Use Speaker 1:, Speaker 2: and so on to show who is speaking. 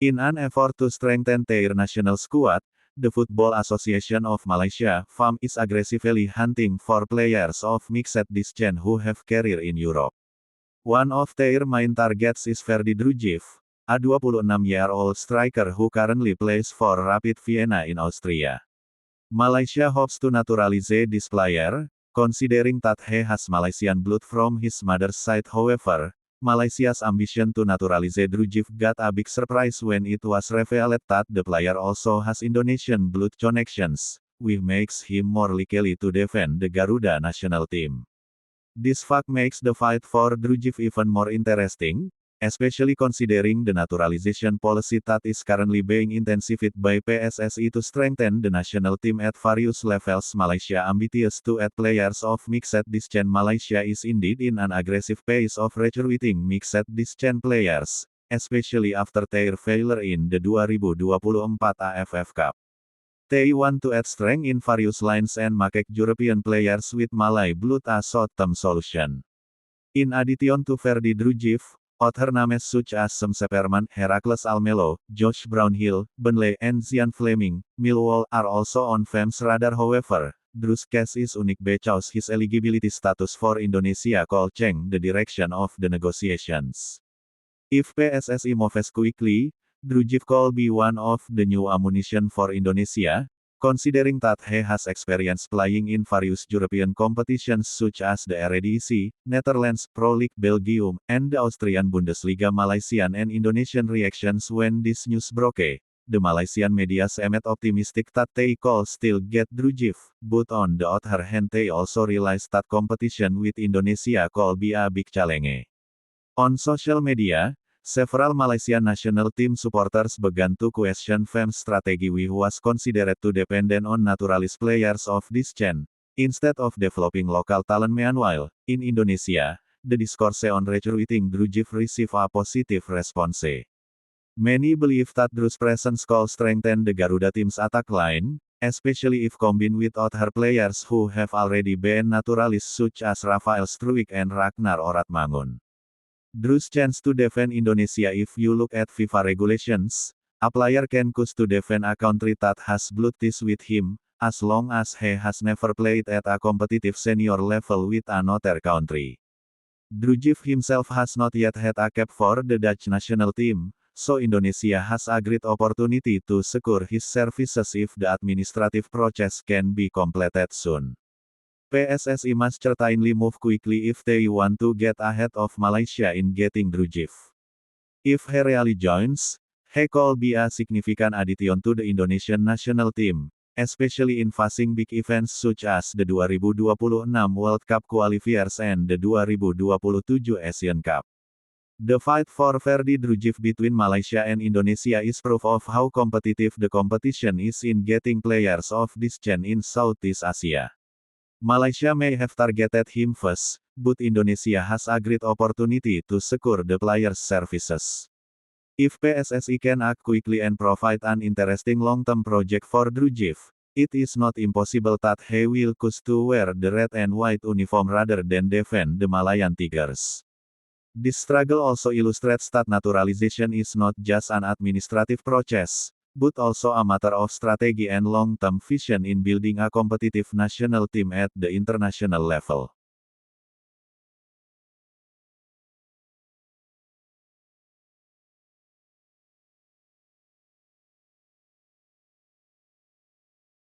Speaker 1: In an effort to strengthen their national squad, the Football Association of Malaysia (FAM) is aggressively hunting for players of mixed discipline who have career in Europe. One of their main targets is Ferdi Drujiv, a 26-year-old striker who currently plays for Rapid Vienna in Austria. Malaysia hopes to naturalize this player, considering that he has Malaysian blood from his mother's side. However, Malaysia's ambition to naturalize Drujiv got a big surprise when it was revealed that the player also has Indonesian blood connections, which makes him more likely to defend the Garuda national team. This fact makes the fight for Drujiv even more interesting, especially considering the naturalization policy that is currently being intensified by PSSI to strengthen the national team at various levels. Malaysia ambitious to add players of mixed discipline. Malaysia is indeed in an aggressive pace of recruiting mixed discipline players, especially after their failure in the 2024 AFF Cup. They want to add strength in various lines and make European players with Malay blood a short-term solution. In addition to Ferdi Drujiv, other names such as Sam Seperman, Heracles Almelo, Josh Brownhill, Burnley, and Zian Fleming, Millwall are also on FAM's radar. However, Drew's case is unique because his eligibility status for Indonesia could change the direction of the negotiations. If PSSI moves quickly, Drujiv could be one of the new ammunition for Indonesia, considering that he has experience playing in various European competitions such as the Eredivisie, Netherlands, Pro League Belgium, and the Austrian Bundesliga. Malaysian and Indonesian reactions when this news broke. The Malaysian media seemed optimistic that they could still get Drujiv, but on the other hand they also realized that competition with Indonesia could be a big challenge. On social media, several Malaysian national team supporters began to question FAM's strategy, which was considered too dependent on naturalized players of this chain, instead of developing local talent. Meanwhile, in Indonesia, the discourse on recruiting Drujiv received a positive response. Many believe that Drew's presence could strengthen the Garuda team's attack line, especially if combined with other players who have already been naturalized such as Rafael Struijk and Ragnar Oratmangun. Drew's chance to defend Indonesia. If you look at FIFA regulations, a player can choose to defend a country that has blood ties with him, as long as he has never played at a competitive senior level with another country. Drujiv himself has not yet had a cap for the Dutch national team, so Indonesia has a great opportunity to secure his services if the administrative process can be completed soon. PSSI must certainly move quickly if they want to get ahead of Malaysia in getting Drujiv. If he really joins, he could be a significant addition to the Indonesian national team, especially in facing big events such as the 2026 World Cup qualifiers and the 2027 Asian Cup. The fight for Ferdi Drujiv between Malaysia and Indonesia is proof of how competitive the competition is in getting players of this chain in Southeast Asia. Malaysia may have targeted him first, but Indonesia has a great opportunity to secure the player's services. If PSSI can act quickly and provide an interesting long-term project for Drujiv, it is not impossible that he will choose to wear the red and white uniform rather than defend the Malayan Tigers. This struggle also illustrates that naturalization is not just an administrative process, but also a matter of strategy and long-term vision in building a competitive national team at the international level.